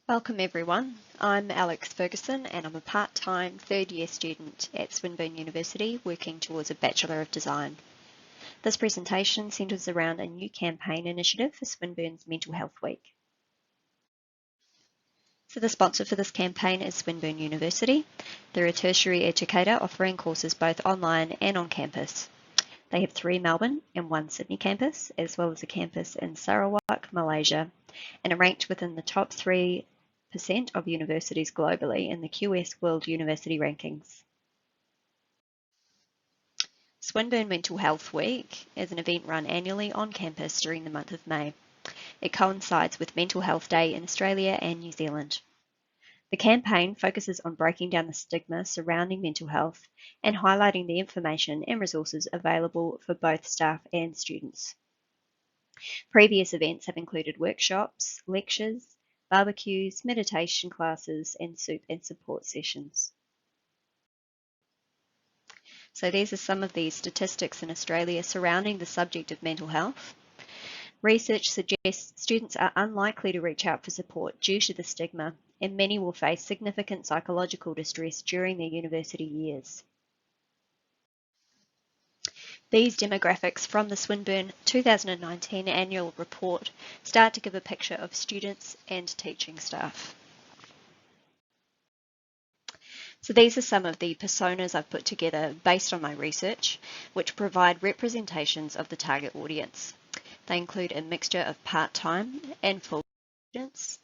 Welcome everyone. I'm Alex Fergusson and I'm a part-time third year student at Swinburne University working towards a Bachelor of Design. This presentation centres around a new campaign initiative for Swinburne's Mental Health Week. So the sponsor for this campaign is Swinburne University. They're a tertiary educator offering courses both online and on campus. They have 3 Melbourne and 1 Sydney campus, as well as a campus in Sarawak, Malaysia, and are ranked within the top 3% of universities globally in the QS World University Rankings. Swinburne Mental Health Week is an event run annually on campus during the month of May. It coincides with Mental Health Day in Australia and New Zealand. The campaign focuses on breaking down the stigma surrounding mental health and highlighting the information and resources available for both staff and students. Previous events have included workshops, lectures, barbecues, meditation classes, and soup and support sessions. So these are some of the statistics in Australia surrounding the subject of mental health. Research suggests students are unlikely to reach out for support due to the stigma, and many will face significant psychological distress during their university years. These demographics from the Swinburne 2019 annual report start to give a picture of students and teaching staff. So these are some of the personas I've put together based on my research, which provide representations of the target audience. They include a mixture of part-time and full students,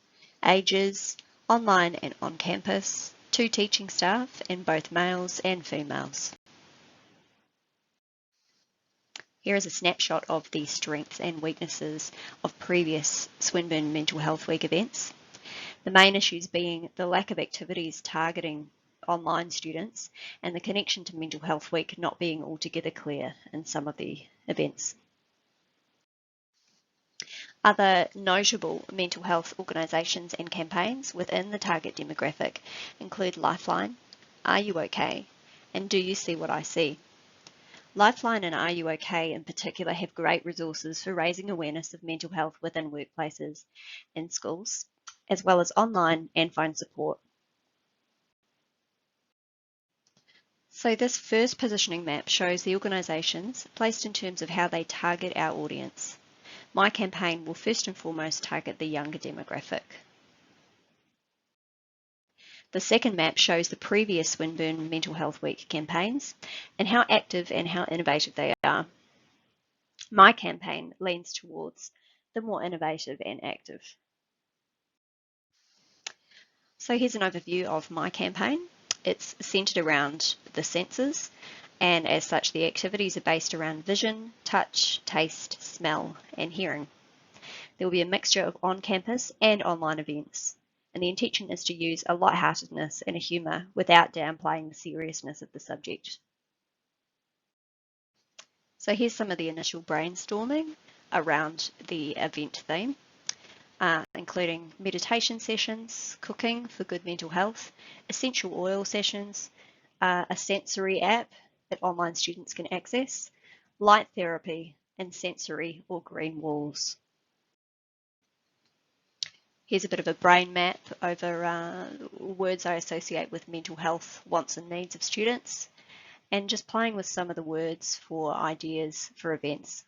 ages, online and on campus, 2 teaching staff, and both males and females. Here is a snapshot of the strengths and weaknesses of previous Swinburne Mental Health Week events. The main issues being the lack of activities targeting online students and the connection to Mental Health Week not being altogether clear in some of the events. Other notable mental health organisations and campaigns within the target demographic include Lifeline, Are You OK? And Do You See What I See? Lifeline and Are You OK? In particular have great resources for raising awareness of mental health within workplaces and schools, as well as online and phone support. So this first positioning map shows the organisations placed in terms of how they target our audience. My campaign will first and foremost target the younger demographic. The second map shows the previous Swinburne Mental Health Week campaigns and how active and how innovative they are. My campaign leans towards the more innovative and active. So here's an overview of my campaign. It's centred around the senses, and as such the activities are based around vision, touch, taste, smell and hearing. There will be a mixture of on-campus and online events, and the intention is to use a lightheartedness and a humour without downplaying the seriousness of the subject. So here's some of the initial brainstorming around the event theme, including meditation sessions, cooking for good mental health, essential oil sessions, a sensory app that online students can access, light therapy, and sensory or green walls. Here's a bit of a brain map over words I associate with mental health, wants and needs of students, and just playing with some of the words for ideas for events.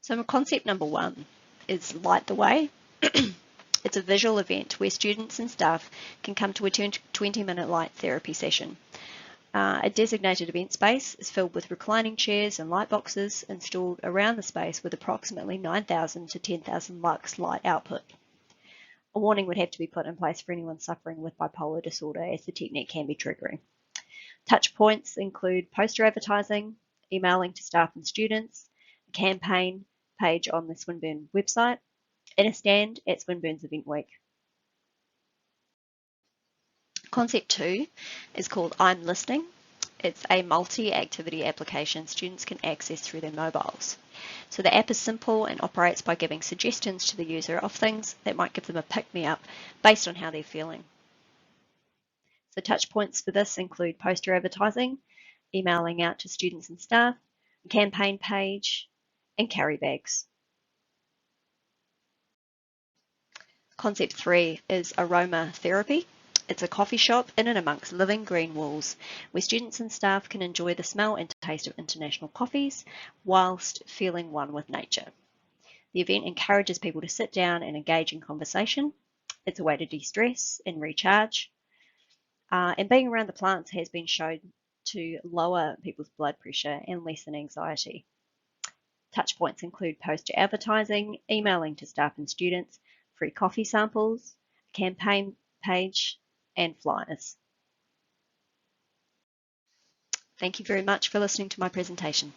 So concept number 1 is Light the Way. It's a visual event where students and staff can come to a 20-minute light therapy session. A designated event space is filled with reclining chairs and light boxes installed around the space with approximately 9,000 to 10,000 lux light output. A warning would have to be put in place for anyone suffering with bipolar disorder, as the technique can be triggering. Touch points include poster advertising, emailing to staff and students, a campaign page on the Swinburne website, and a stand at Swinburne's Event Week. Concept 2 is called I'm Listening. It's a multi-activity application students can access through their mobiles. So the app is simple and operates by giving suggestions to the user of things that might give them a pick-me-up based on how they're feeling. So touch points for this include poster advertising, emailing out to students and staff, a campaign page, and carry bags. Concept 3 is aroma therapy. It's a coffee shop in and amongst living green walls where students and staff can enjoy the smell and taste of international coffees whilst feeling one with nature. The event encourages people to sit down and engage in conversation. It's a way to de-stress and recharge. And being around the plants has been shown to lower people's blood pressure and lessen anxiety. Touch points include poster advertising, emailing to staff and students, free coffee samples, campaign page, and flyers. Thank you very much for listening to my presentation.